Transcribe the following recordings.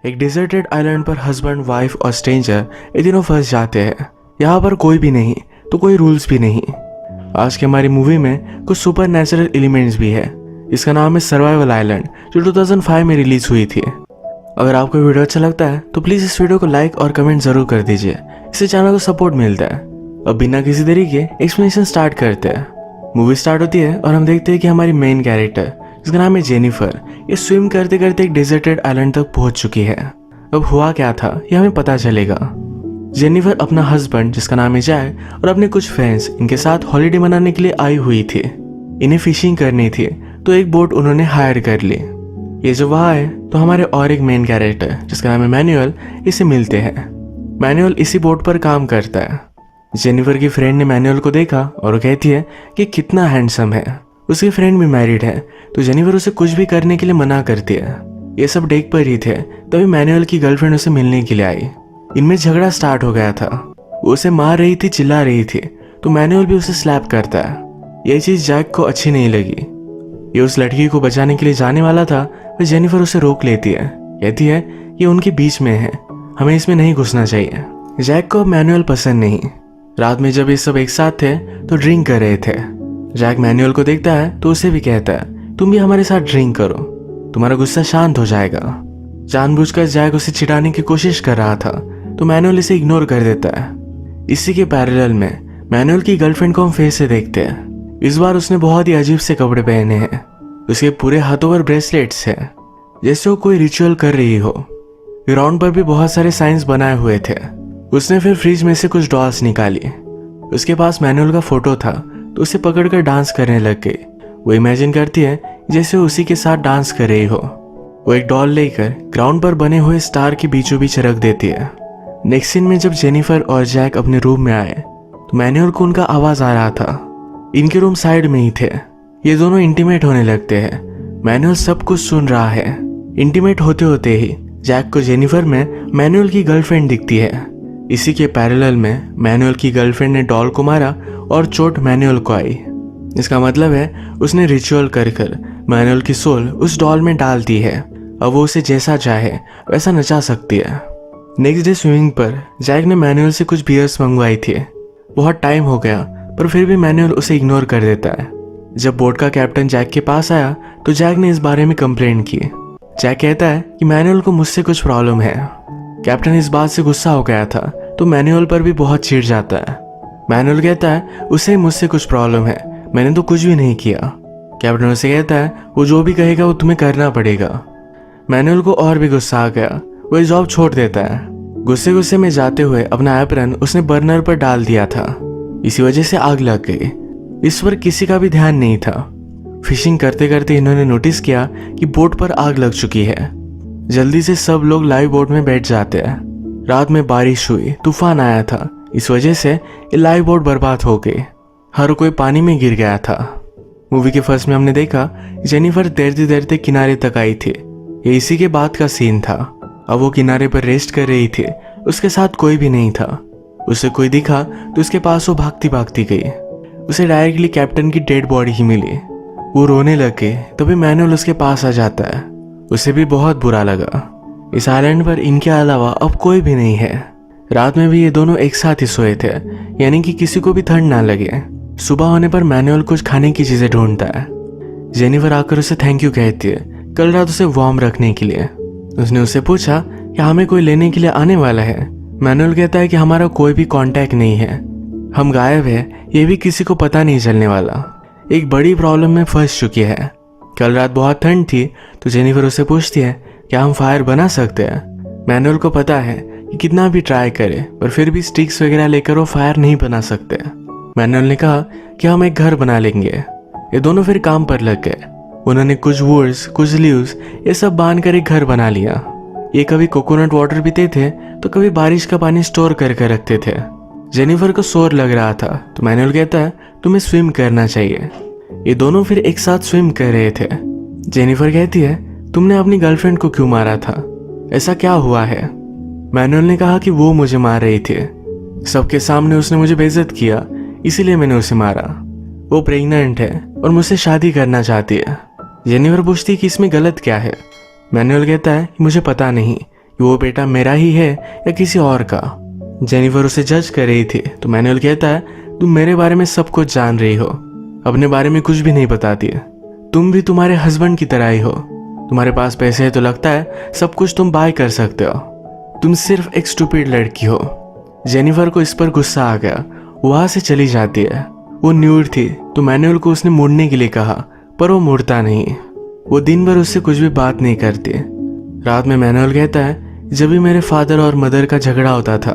एक deserted island पर husband, wife और स्ट्रेंजर ये तीनों फंस जाते हैं। यहाँ पर कोई भी नहीं तो कोई रूल्स भी नहीं। आज की हमारी मूवी में कुछ सुपर नेचुरल एलिमेंट्स भी है। इसका नाम है सर्वाइवल आइलैंड, जो 2005 में रिलीज हुई थी। अगर आपको वीडियो अच्छा लगता है तो प्लीज इस वीडियो को लाइक और कमेंट जरूर कर दीजिए, इससे चैनल को सपोर्ट मिलता है। अब बिना किसी देरी के एक्सप्लेनेशन स्टार्ट करते हैं। मूवी स्टार्ट होती है और हम देखते हैं कि हमारी मेन कैरेक्टर, जिसका नाम है जेनिफर, ये स्विम करते करते एक डेजर्टेड आइलैंड तक पहुंच चुकी है। अब हुआ क्या था ये हमें पता चलेगा। जेनिफर अपना हस्बैंड, जिसका नाम है जैक, और अपने कुछ फ्रेंड्स इनके साथ हॉलीडे मनाने के लिए आई हुई थी। इन्हें फिशिंग करनी थी तो एक बोट उन्होंने हायर कर ली। ये जो वहाँ है तो हमारे और एक मेन कैरेक्टर, जिसका नाम है मैनुअल, इसे मिलते हैं। मैनुअल इसी बोट पर काम करता है। जेनिफर की फ्रेंड ने मैनुअल को देखा और वो कहती है कि कितना हैंडसम है। उसकी फ्रेंड भी मैरिड है तो जेनिफर उसे कुछ भी करने के लिए मना करती है। ये सब डेक पर ही थे तभी मैनुअल की गर्लफ्रेंड उसे मिलने के लिए आई। इनमें झगड़ा स्टार्ट हो गया था। वो उसे मार रही थी, चिल्ला रही थी, तो मैनुअल भी उसे स्लैप करता है। ये चीज जैक को अच्छी नहीं लगी। ये उस लड़की को बचाने के लिए जाने वाला था पर जेनिफर उसे रोक लेती है। कहती है ये उनके बीच में है, हमें इसमें नहीं घुसना चाहिए। जैक को अब मैनुअल पसंद नहीं। रात में जब ये सब एक साथ थे तो ड्रिंक कर रहे थे। जैक मैनुअल को देखता है तो उसे भी कहता है तुम भी हमारे साथ ड्रिंक करो, तुम्हारा गुस्सा शांत हो जाएगा। जानबूझकर जैक उसे चिढ़ाने की कोशिश कर रहा था तो मैनुअल इसे इग्नोर कर देता है। इसी के पैरेलल में मैनुअल की गर्लफ्रेंड को हम फिर से देखते हैं। इस बार उसने बहुत ही अजीब से कपड़े पहने हैं। उसके पूरे हाथों पर ब्रेसलेट्स है, जैसे वो कोई रिचुअल कर रही हो। ग्राउंड पर भी बहुत सारे साइंस बनाए हुए थे। उसने फिर फ्रिज में से कुछ डॉल्स निकाली। उसके पास मैनुअल का फोटो था तो उसे पकड़कर डांस करने लग गई। वो इमेजिन करती है जैसे वो उसी के साथ डांस कर रही हो। वो एक डॉल लेकर ग्राउंड पर बने हुए स्टार के बीचों बीच रख देती है। नेक्स्ट सीन में जब जेनिफर और जैक अपने रूम में आए तो मैनुअल को उनका आवाज आ रहा था। इनके रूम साइड में ही थे। ये दोनों इंटीमेट होने लगते हैं। मैनुअल सब कुछ सुन रहा है। इंटीमेट होते होते ही जैक को जेनिफर में मैनुअल की गर्लफ्रेंड दिखती है। इसी के पैरेलल में मैनुअल की गर्लफ्रेंड ने डॉल को मारा और चोट मैनुअल को आई। इसका मतलब है उसने रिचुअल कर मैनुअल की सोल उस डॉल में डाल दी है। अब वो उसे जैसा चाहे वैसा नचा सकती है। नेक्स्ट डे स्विमिंग पर जैक ने मैनुअल से कुछ बियर्स मंगवाई थी। बहुत टाइम हो गया पर फिर भी मैनुअल उसे इग्नोर कर देता है। जब बोट का कैप्टन जैक के पास आया तो जैक ने इस बारे में कंप्लेंट की। जैक कहता है कि मैनुअल को मुझसे कुछ प्रॉब्लम है। कैप्टन इस बात से गुस्सा हो गया था तो मैनुअल पर भी बहुत चिढ़ जाता है। मैनुअल कहता है उसे मुझसे कुछ प्रॉब्लम है, मैंने तो कुछ भी नहीं किया। कैप्टन उसे कहता है वो जो भी कहेगा वो तुम्हें करना पड़ेगा। मैनुअल को और भी गुस्सा आ गया। वो जॉब छोड़ देता है। गुस्से गुस्से में जाते हुए अपना एप्रन उसने बर्नर पर डाल दिया था। इसी वजह से आग लग गई। इस पर किसी का भी ध्यान नहीं था। फिशिंग करते करते इन्होंने नोटिस किया कि बोट पर आग लग चुकी है। जल्दी से सब लोग लाइव बोट में बैठ जाते हैं। रात में बारिश हुई, तूफान आया था। इस वजह से ये लाइव बोट बर्बाद हो गई। हर कोई पानी में गिर गया था। मूवी के फर्स्ट में हमने देखा जेनिफर तैरते तैरते किनारे तक आई थी। ये इसी के बाद का सीन था। अब वो किनारे पर रेस्ट कर रही थी। उसके साथ कोई भी नहीं था। उसे कोई दिखा तो उसके पास वो भागती भागती गई। उसे डायरेक्टली कैप्टन की डेड बॉडी ही मिली। वो रोने लगे तभी मैनुअल उसके पास आ जाता है। उसे भी बहुत बुरा लगा। इस आइलैंड पर इनके अलावा अब कोई भी नहीं है। रात में भी ये दोनों एक साथ ही सोए थे, यानी कि किसी को भी ठंड ना लगे। सुबह होने पर मैनुअल कुछ खाने की चीजें ढूंढता है। जेनिफर आकर उसे थैंक यू कहती है, कल रात उसे वार्म रखने के लिए। उसने उससे पूछा कि हमें कोई लेने के लिए आने वाला है। मैनुअल कहता है कि हमारा कोई भी कांटेक्ट नहीं है, हम गायब है, ये भी किसी को पता नहीं चलने वाला। एक बड़ी प्रॉब्लम में फंस चुकी है। कल रात बहुत ठंड थी तो जेनिफर उससे पूछती है क्या हम फायर बना सकते हैं। मैनुअल को पता है कि कितना भी ट्राई करे पर फिर भी स्टिक्स वगैरह लेकर वो फायर नहीं बना सकते। मैनुअल ने कहा कि हम एक घर बना लेंगे। ये दोनों फिर काम पर लग गए। उन्होंने कुछ वुड्स, कुछ लीव्स, ये सब बांध कर एक घर बना लिया। ये कभी कोकोनट वाटर पीते थे तो कभी बारिश का पानी स्टोर करके रखते थे। जेनिफर को शोर लग रहा था तो मैनुअल कहता है तुम्हें स्विम करना चाहिए। ये दोनों फिर एक साथ स्विम कर रहे थे। जेनिफर कहती है तुमने अपनी गर्लफ्रेंड को क्यों मारा था, ऐसा क्या हुआ है। मैनुअल ने कहा कि वो मुझे मार रही थी, सबके सामने उसने मुझे बेइज्जत किया इसीलिए मैंने उसे मारा। वो प्रेग्नेंट है और मुझसे शादी करना चाहती है। जेनिफर पूछती है कि इसमें गलत क्या है। मैनुअल कहता है कि मुझे पता नहीं, कि वो बेटा मेरा ही है या किसी और का। जेनिफर उसे जज कर रही थी तो मैनुअल कहता है, तुम मेरे बारे में सब कुछ जान रही हो, अपने बारे में कुछ भी नहीं बताती है। तुम भी तुम्हारे हस्बैंड की तरह ही हो, तुम्हारे पास पैसे है तो लगता है सब कुछ तुम बाय कर सकते हो। तुम सिर्फ एक स्टूपिड लड़की हो। जेनिफर को इस पर गुस्सा आ गया, वहां से चली जाती है। वो न्यूड थी तो मैनुअल को उसने मुड़ने के लिए कहा, पर वो मुड़ता नहीं। वो दिन भर उससे कुछ भी बात नहीं करती। रात में मैनुअल कहता है, जब भी मेरे फादर और मदर का झगड़ा होता था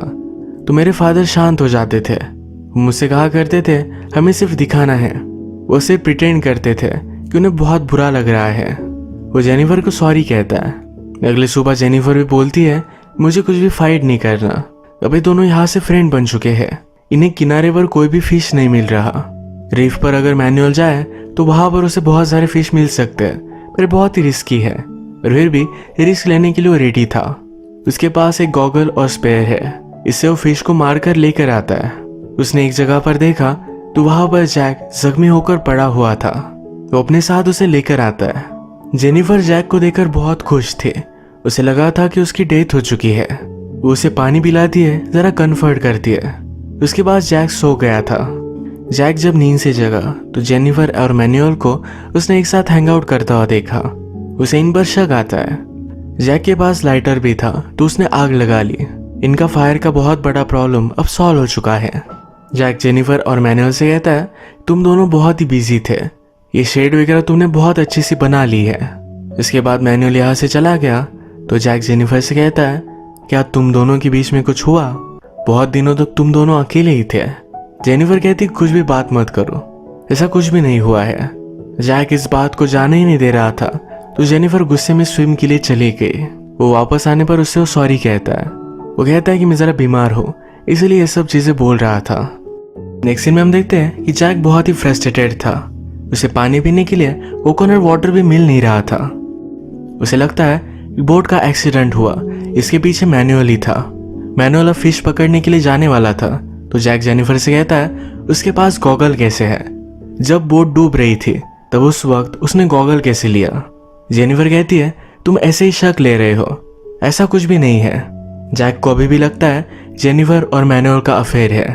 तो मेरे फादर शांत हो जाते थे। वो मुझसे कहा करते थे हमें सिर्फ दिखाना है। वो सिर्फ प्रिटेंड करते थे कि उन्हें बहुत बुरा लग रहा है। वो जेनिफर को सॉरी कहता है। अगली सुबह जेनिफर भी बोलती है, मुझे कुछ भी फाइट नहीं करना। अभी दोनों यहाँ से फ्रेंड बन चुके हैं। इन्हें किनारे पर कोई भी फिश नहीं मिल रहा। रीफ पर अगर मैनुअल जाए तो वहां पर उसे बहुत सारे फिश मिल सकते हैं, पर बहुत ही रिस्की है। पर फिर भी रिस्क लेने के लिए वो रेडी था। उसके पास एक गॉगल और स्पेयर है, इससे वो फिश को मारकर लेकर आता है। उसने एक जगह पर देखा तो वहां पर जैक जख्मी होकर पड़ा हुआ था। वो अपने साथ उसे लेकर आता है। जेनिफर जैक को देखकर बहुत खुश थे। उसे लगा था कि उसकी डेथ हो चुकी है। वो उसे पानी पिलाती है, जरा कंफर्ट करती है। उसके बाद जैक सो गया था। जैक जब नींद से जगा तो जेनिफर और मैनुअल को उसने एक साथ हैंग आउट करता हुआ देखा। उसे इन पर शक आता है। जैक के पास लाइटर भी था तो उसने आग लगा ली। इनका फायर का बहुत बड़ा प्रॉब्लम अब सॉल्व हो चुका है। जैक जेनिफर और मैनुअल से कहता है, तुम दोनों बहुत ही बिजी थे, ये शेड वगैरह तुमने बहुत अच्छी सी बना ली है। इसके बाद मैनुअल यहाँ से चला गया तो जैक जेनिफर से कहता है, क्या तुम दोनों के बीच में कुछ हुआ? बहुत दिनों तक तुम दोनों अकेले ही थे। जेनिफर कहती, कुछ भी बात मत करो, ऐसा कुछ भी नहीं हुआ है। जैक इस बात को जाने ही नहीं दे रहा था तो जेनिफर गुस्से में स्विम के लिए चली गई। वो वापस आने पर उससे वो सॉरी कहता है। वो कहता है कि मैं जरा बीमार हूँ इसलिए ये सब चीजें बोल रहा था। नेक्स्ट सीन में हम देखते हैं कि जैक बहुत ही फ्रस्ट्रेटेड था। उसे पानी पीने के लिए कोकोनट वाटर भी मिल नहीं रहा था। उसे लगता है कि बोट का एक्सीडेंट हुआ, इसके पीछे मैनुअल ही था। मैनुअल अब फिश पकड़ने के लिए जाने वाला था तो जैक जेनिफर से कहता है, उसके पास गॉगल कैसे है? जब बोट डूब रही थी तब उस वक्त उसने गॉगल कैसे लिया? जेनिफर कहती है, तुम ऐसे ही शक ले रहे हो, ऐसा कुछ भी नहीं है। जैक को अभी भी लगता है जेनिफर और मैनुअल का अफेयर है।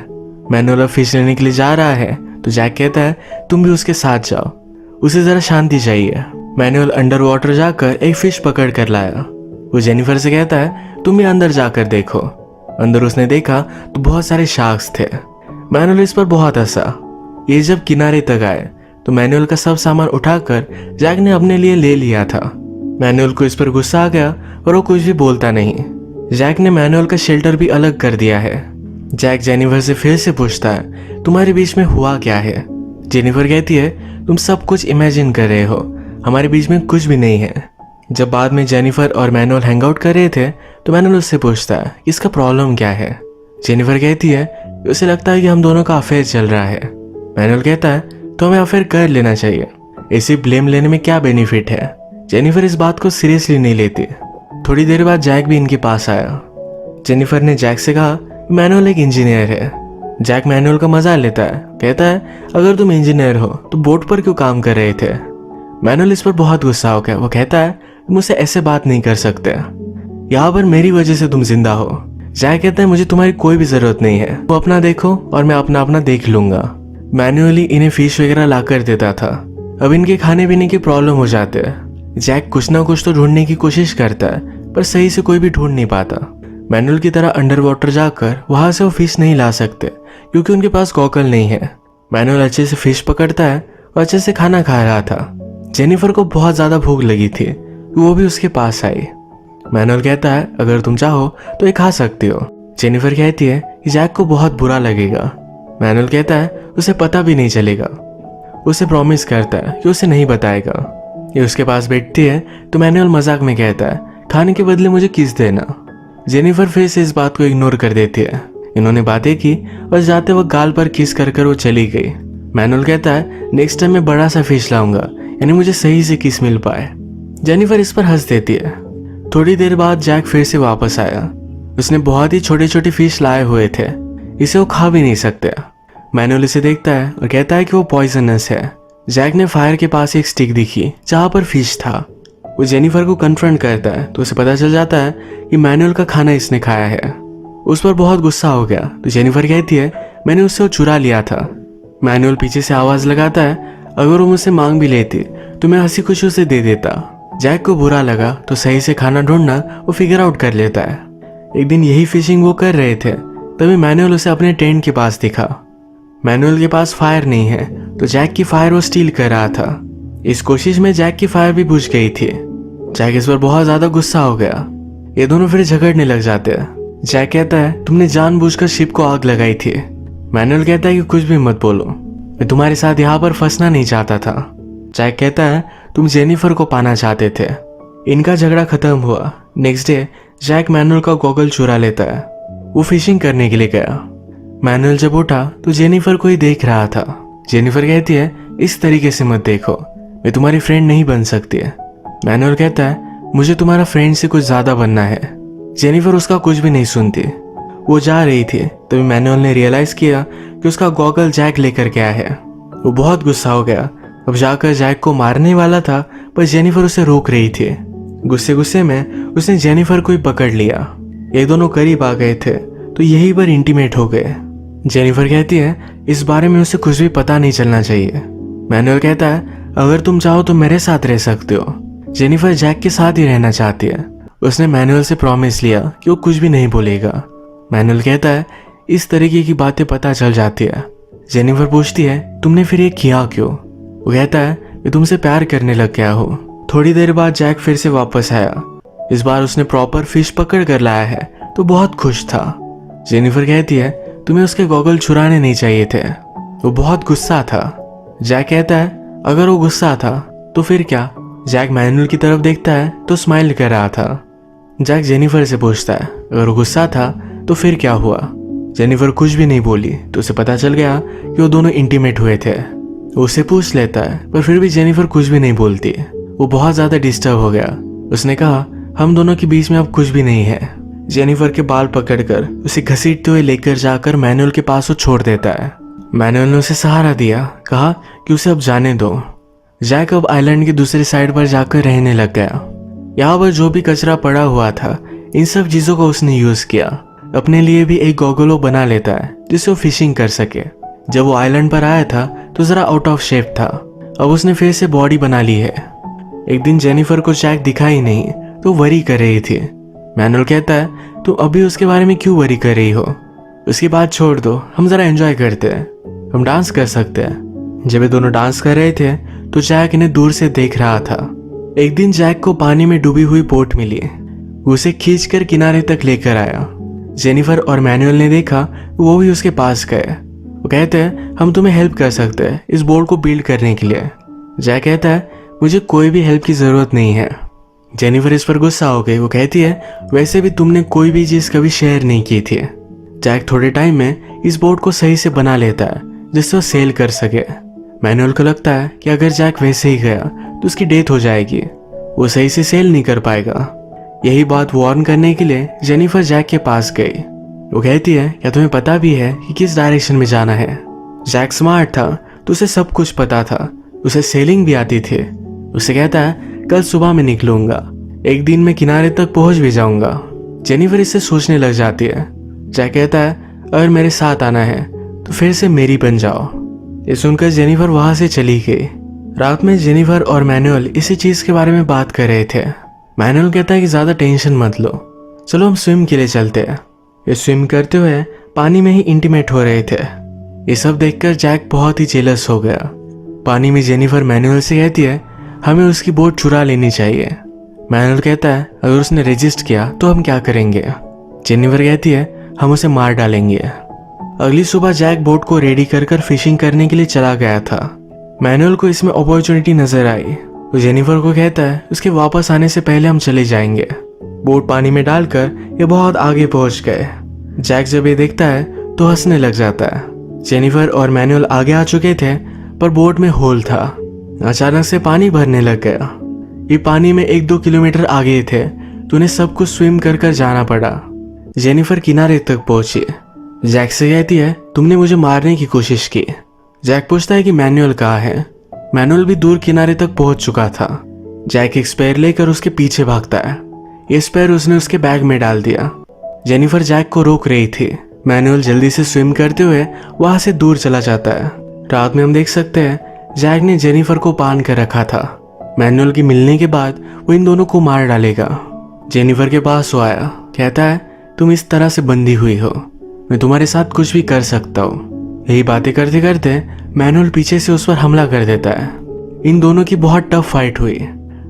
मैनुअल अब फिश लेने के लिए जा रहा है तो जैक कहता है, तुम भी उसके साथ जाओ, उसे जरा शांति चाहिए। मैनुअल अंडर वाटर जाकर एक फिश पकड़ कर लाया। वो जेनिफर से कहता है, तुम भी अंदर जाकर देखो। अंदर उसने देखा तो बहुत सारे शार्क्स थे। मैनुअल इस पर बहुत हंसा। ये जब किनारे तक आए तो मैनुअल का सब सामान उठाकर जैक ने अपने लिए ले लिया था। मैनुअल को इस पर गुस्सा आ गया और वो कुछ भी बोलता नहीं। जैक ने मैनुअल का शेल्टर भी अलग कर दिया है। जैक जेनिफर से फिर से पूछता है, तुम्हारे बीच में हुआ क्या है? जेनिफर कहती है, तुम सब कुछ इमेजिन कर रहे हो, हमारे बीच में कुछ भी नहीं है। जब बाद में जेनिफर और मैनुअल हैंग आउट कर रहे थे तो मैनुअल उससे पूछता है, इसका प्रॉब्लम क्या है? जेनिफर कहती है, उसे लगता है कि हम दोनों का अफेयर चल रहा है। मैनुअल कहता है, तो हमें अफेयर कर लेना चाहिए, ऐसे ब्लेम लेने में क्या बेनिफिट है? जेनिफर इस बात को सीरियसली नहीं लेती। थोड़ी देर बाद जैक भी इनके पास आया। जेनिफर ने जैक से कहा, मैनुअल एक इंजीनियर है। जैक मैनुअल का मजा लेता है, कहता है, अगर तुम इंजीनियर हो तो बोट पर क्यों काम कर रहे थे? मैनुअल इस पर बहुत गुस्सा हो गया। वो कहता है, मुझसे ऐसे बात नहीं कर सकते, यहाँ पर मेरी वजह से तुम जिंदा हो। जैक कहता है, मुझे तुम्हारी कोई भी जरूरत नहीं है, वो अपना देखो और मैं अपना अपना देख लूंगा। मैनुअली इन्हें फिश वगैरह ला कर देता था। अब इनके खाने पीने की प्रॉब्लम हो जाते हैं। जैक कुछ ना कुछ तो ढूंढने की कोशिश करता है पर सही से कोई भी ढूंढ नहीं पाता। मैनुअल की तरह अंडर वाटर जाकर वहां से वो फिश नहीं ला सकते क्योंकि उनके पास गॉगल नहीं है। मैनुअल अच्छे से फिश पकड़ता है और अच्छे से खाना खा रहा था। जेनिफर को बहुत ज्यादा भूख लगी थी, वो भी उसके पास आई। मैनुअल कहता है, अगर तुम चाहो तो ये खा सकती हो। जेनिफर कहती है कि जैक को बहुत बुरा लगेगा। मैनुअल कहता है, उसे पता भी नहीं चलेगा। उसे प्रॉमिस करता है कि उसे नहीं बताएगा। ये उसके पास बैठती है तो मैनुअल मजाक में कहता है, खाने के बदले मुझे किस देना। जेनिफर फिर से इस बात को इग्नोर कर देती है। इन्होंने बातें की और जाते वक्त गाल पर किस कर वो चली गई। मैनुअल कहता है, नेक्स्ट टाइम मैं बड़ा सा फिश लाऊंगा, यानी मुझे सही से किस मिल पाए। जेनिफर इस पर हंस देती है। थोड़ी देर बाद जैक फिर से वापस आया। उसने बहुत ही छोटे छोटे फिश लाए हुए थे, इसे वो खा भी नहीं सकते। मैनुअल इसे देखता है और कहता है कि वो पॉइजनस है। जैक ने फायर के पास एक स्टिक दिखी जहां पर फिश था। वो जेनिफर को कन्फ्रंट करता है तो उसे पता चल जाता है कि मैनुअल का खाना इसने खाया है। उस पर बहुत गुस्सा हो गया तो जेनिफर कहती है मैंने उससे वो चुरा लिया था। मैनुअल पीछे से आवाज लगाता है अगर वो मुझसे मांग भी लेती तो मैं हंसी खुशी उसे दे देता। जैक को बुरा लगा तो सही से खाना ढूंढना वो फिगर आउट कर लेता है। एक दिन यही फिशिंग वो कर रहे थे तभी मैनुअल उसे अपने टेंट के पास दिखा। मैनुअल के पास फायर नहीं है तो जैक की फायर वो स्टील कर रहा था। इस कोशिश में जैक की फायर भी बुझ गई थी। जैक इस पर बहुत ज्यादा गुस्सा हो गया। ये दोनों फिर झगड़ने लग जाते हैं। जैक कहता है तुमने जानबूझकर शिप को आग लगाई थी। मैनुअल कहता है कि कुछ भी मत बोलो, मैं तुम्हारे साथ यहाँ पर फंसना नहीं चाहता था। जैक कहता है तुम जेनिफर को पाना चाहते थे। इनका झगड़ा खत्म हुआ। नेक्स्ट डे जैक मैनुअल का गॉगल चुरा लेता है। वो फिशिंग करने के लिए गया। मैनुअल जब उठा तो जेनिफर को ही देख रहा था। जेनिफर कहती है इस तरीके से मत देखो, मैं तुम्हारी फ्रेंड नहीं बन सकती है। मैनुअल कहता है मुझे तुम्हारा फ्रेंड से कुछ ज्यादा बनना है। जेनिफर उसका कुछ भी नहीं सुनती। वो जा रही थी तभी मैनुअल ने रियलाइज किया कि उसका गॉगल जैक लेकर गया है। वो बहुत गुस्सा हो गया। अब जाकर जैक को मारने वाला था पर जेनिफर उसे रोक रही थी। गुस्से गुस्से में उसने जेनिफर को ही पकड़ लिया। ये दोनों करीब आ गए थे तो यहीं पर इंटीमेट हो गए। जेनिफर कहती है इस बारे में उसे कुछ भी पता नहीं चलना चाहिए। मैनुअल कहता है अगर तुम चाहो तो मेरे साथ रह सकते हो। जेनिफर जैक के साथ ही रहना चाहती है। उसने मैनुअल से प्रॉमिस लिया कि वो कुछ भी नहीं बोलेगा। मैनुअल कहता है इस तरीके की बातें पता चल जाती है। जेनिफर पूछती है तुमने फिर ये किया क्यों? वो कहता है मैं तुमसे प्यार करने लग गया हूँ। थोड़ी देर बाद जैक फिर से वापस आया। इस बार उसने प्रॉपर फिश पकड़ कर लाया है तो बहुत खुश था। जेनिफर कहती है तुम्हें उसके गॉगल चुराने नहीं चाहिए थे। वो बहुत गुस्सा था। जैक कहता है अगर वो गुस्सा था तो फिर क्या? जैक मैनुअल की तरफ देखता है तो स्माइल कर रहा था। जैक जेनिफर से पूछता है अगर वो गुस्सा था तो फिर क्या हुआ? जेनिफर कुछ भी नहीं बोली तो उसे पता चल गया कि वो दोनों इंटीमेट हुए थे। वो उसे पूछ लेता है पर फिर भी जेनिफर कुछ भी नहीं बोलती। वो बहुत ज्यादा डिस्टर्ब हो गया। उसने कहा हम दोनों के बीच में अब कुछ भी नहीं है। जेनिफर के बाल पकड़कर उसे घसीटते हुए लेकर जाकर मैनुअल के पास वो छोड़ देता है। मैनुअल ने उसे सहारा दिया, कहा कि उसे अब जाने दो। जैक अब आइलैंड की दूसरी साइड पर जाकर रहने लग गया। यहाँ पर जो भी कचरा पड़ा हुआ था इन सब चीजों को उसने यूज किया। अपने लिए भी एक गॉगल बना लेता है जिससे वो फिशिंग कर सके। जब वो आइलैंड पर आया था तो जरा आउट ऑफ शेप था। अब उसने फिर से बॉडी बना ली है। एक दिन जेनिफर को जैक दिखा ही नहीं तो वरी कर रही थी। मैनुअल कहता है तुम अभी उसके बारे में क्यों वरी कर रही हो? उसकी बात छोड़ दो, हम जरा एंजॉय करते हैं, हम डांस कर सकते हैं। जब ये दोनों डांस कर रहे थे तो जैक इन्हें दूर से देख रहा था। एक दिन जैक को पानी में डूबी हुई बोट मिली। वो उसे खींचकर किनारे तक लेकर आया। जेनिफर और मैनुअल ने देखा, वो भी उसके पास गए। वो कहते हैं हम तुम्हें हेल्प कर सकते हैं इस बोट को बिल्ड करने के लिए। जैक कहता है मुझे कोई भी हेल्प की जरूरत नहीं है। जेनिफर इस पर गुस्सा हो गई। वो कहती है वैसे भी तुमने कोई भी चीज कभी शेयर नहीं की थी। जैक थोड़े टाइम में इस बोट को सही से बना लेता है जिससे वो सेल कर सके। मैनुअल को लगता है कि अगर जैक वैसे ही गया तो उसकी डेथ हो जाएगी, वो सही से सेल नहीं कर पाएगा। यही बात वार्न करने के लिए जेनिफर जैक के पास गई। वो कहती है क्या तुम्हें पता भी है कि किस डायरेक्शन में जाना है? जैक स्मार्ट था तो उसे सब कुछ पता था। उसे सेलिंग भी आती थी। उसे कहता है कल सुबह मैं निकलूंगा, एक दिन में किनारे तक पहुंच भी जाऊंगा। जेनिफर इससे सोचने लग जाती है। जैक कहता है अगर मेरे साथ आना है तो फिर से मेरी बन जाओ। ये सुनकर जेनिफर वहां से चली गई। रात में जेनिफर और मैनुअल इसी चीज के बारे में बात कर रहे थे। मैनुअल कहता है कि ज्यादा टेंशन मत लो, चलो हम स्विम के लिए चलते हैं। ये स्विम करते हुए पानी में ही इंटीमेट हो रहे थे। ये सब देखकर जैक बहुत ही जेलस हो गया। पानी में जेनिफर मैनुअल से कहती है हमें उसकी बोट चुरा लेनी चाहिए। मैनुअल कहता है अगर उसने रजिस्ट किया तो हम क्या करेंगे? जेनिफर कहती है हम उसे मार डालेंगे। अगली सुबह जैक बोट को रेडी कर फिशिंग करने के लिए चला गया था। मैनुअल को इसमें अपॉर्चुनिटी नजर आई। वो जेनिफर को कहता है उसके वापस आने से पहले हम चले जाएंगे। बोट पानी में डालकर ये बहुत आगे पहुंच गए। जैक जब ये देखता है तो हंसने लग जाता है। जेनिफर और मैनुअल आगे आ चुके थे पर बोट में होल था। अचानक से पानी भरने लग गया। ये पानी में 1-2 किलोमीटर आगे थे तो उन्हें सब कुछ स्विम कर जाना पड़ा। जेनिफर किनारे तक पहुंची। जैक से कहती है तुमने मुझे मारने की कोशिश की। जैक पूछता है कि मैनुअल कहाँ है? मैनुअल भी दूर किनारे तक पहुंच चुका था। जैक एक स्पेयर लेकर उसके पीछे भागता है। ये स्पेयर उसने उसके बैग में डाल दिया। जेनिफर जैक को रोक रही थी। मैनुअल जल्दी से स्विम करते हुए वहां से दूर चला जाता है। रात में हम देख सकते हैं जैक ने जेनिफर को बांध कर रखा था। मैनुअल की मिलने के बाद वो इन दोनों को मार डालेगा। जेनिफर के पास वो आया, कहता है तुम इस तरह से बंधी हुई हो, मैं तुम्हारे साथ कुछ भी कर सकता हूँ। यही बातें करते करते मैनुअल पीछे से उस पर हमला कर देता है। इन दोनों की बहुत टफ फाइट हुई।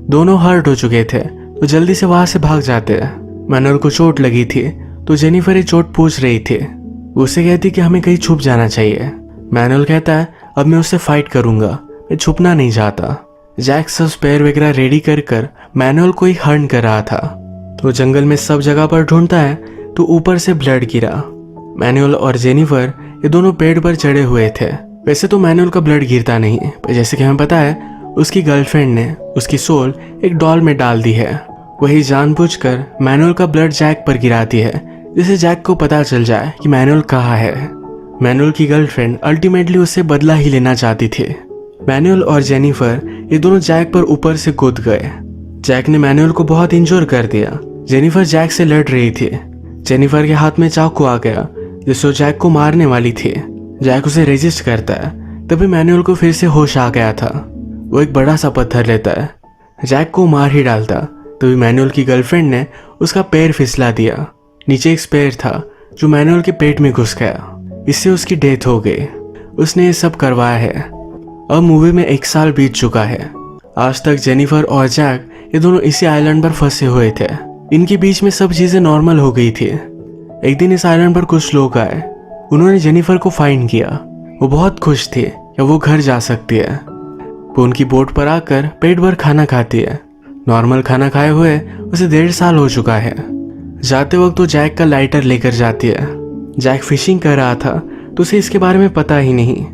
दोनों हर्ट हो चुके थे तो जल्दी से वहां से भाग जाते हैं। मैनुअल को चोट लगी थी तो जेनिफर ये चोट पूछ रही थी। वो उससे कहती कि हमें कहीं छुप जाना चाहिए। मैनुअल कहता है अब मैं उससे फाइट करूंगा, मैं छुपना नहीं चाहता। जैक सब स्पेयर वगैरह रेडी कर मैनुअल को ही हर्न कर रहा था। तो जंगल में सब जगह पर ढूंढता है तो ऊपर से ब्लड गिरा। मैनुअल और जेनिफर ये दोनों पेड़ पर चढ़े हुए थे। वैसे तो मैनुअल का ब्लड गिरता नहीं, पर जैसे कि हमें पता है उसकी गर्लफ्रेंड ने उसकी सोल एक डॉल में डाल दी है। वही जानबूझकर मैनुअल का ब्लड जैक पर गिराती है, जिससे जैक को पता चल जाए कि मैनुअल कहाँ है। मैनुअल की गर्लफ्रेंड अल्टीमेटली उससे बदला ही लेना चाहती थी। मैनुअल और जेनिफर ये दोनों जैक पर ऊपर से कूद गए। जैक ने मैनुअल को बहुत इंजोर कर दिया। जेनिफर जैक से लड़ रही थी। जेनिफर के हाथ में चाकू आ गया जिससे वो जैक को मारने वाली थी। जैक उसे रेजिस्ट करता है, तभी मैनुअल को फिर से होश आ गया था। वो एक बड़ा सा पत्थर लेता है, जैक को मार ही डालता। तभी मैनुअल की गर्लफ्रेंड ने उसका पैर फिसला दिया। नीचे एक स्पेयर था जो मैनुअल के पेट में घुस गया। इससे उसकी डेथ हो गई। उसने ये सब करवाया है। अब मूवी में 1 साल बीत चुका है। आज तक जेनिफर और जैक ये दोनों इसी आइलैंड पर फंसे हुए थे। इनके बीच में सब चीजें नॉर्मल हो गई थी। एक दिन इस आइलैंड पर कुछ लोग आए। उन्होंने जेनिफर को फाइंड किया। वो बहुत खुश थी कि वो घर जा सकती है। वो उनकी बोट पर आकर पेट भर खाना खाती है। नॉर्मल खाना खाए हुए उसे 1.5 साल हो चुका है। जाते वक्त वो जैक का लाइटर लेकर जाती है। जैक फिशिंग कर रहा था तो उसे इसके बारे में पता ही नहीं।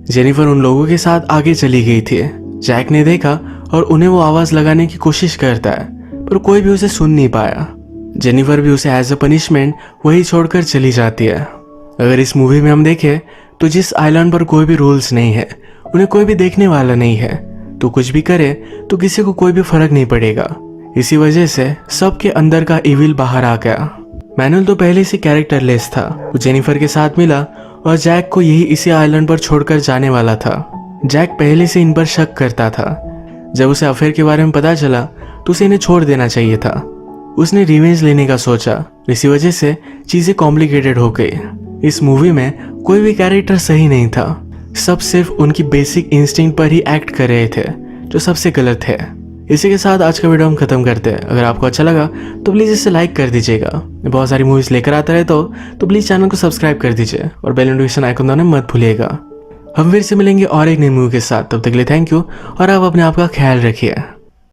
जेनिफर उन लोगों के साथ आगे चली गई थी। जैक ने देखा और उन्हें वो आवाज लगाने की कोशिश करता है, पर कोई भी उसे सुन नहीं पाया। जेनिफर भी उसे एज अ पनिशमेंट वही छोड़कर चली जाती है। अगर इस मूवी में हम देखें तो जिस आइलैंड पर कोई भी रूल्स नहीं है, उन्हें कोई भी देखने वाला नहीं है, तो कुछ भी करे तो किसी को कोई भी फर्क नहीं पड़ेगा। इसी वजह से सबके अंदर का इविल बाहर आ गया। मैनुअल तो पहले से कैरेक्टरलेस था। वो जेनिफर के साथ मिला और जैक को यही इसी आइलैंड पर छोड़कर जाने वाला था। जैक पहले से इन पर शक करता था। जब उसे अफेयर के बारे में पता चला तो उसे इन्हें छोड़ देना चाहिए था। उसने रिवेंज लेने का सोचा। इसी वजह से चीजें कॉम्प्लिकेटेड हो गई। इस मूवी में कोई भी कैरेक्टर सही नहीं था। सब सिर्फ उनकी बेसिक इंस्टिंक्ट पर ही एक्ट कर रहे थे, जो सबसे गलत है। इसी के साथ आज का वीडियो हम खत्म करते हैं। अगर आपको अच्छा लगा तो प्लीज़ इसे लाइक कर दीजिएगा। मैं बहुत सारी मूवीज़ लेकर आता रहता हूँ, तो प्लीज़ चैनल को सब्सक्राइब कर दीजिए और बेल नोटिफिकेशन आइकन दबाना मत भूलिएगा। हम फिर से मिलेंगे और एक नई मूवी के साथ। तब तक के लिए थैंक यू और आप अपने आप का ख्याल रखिए।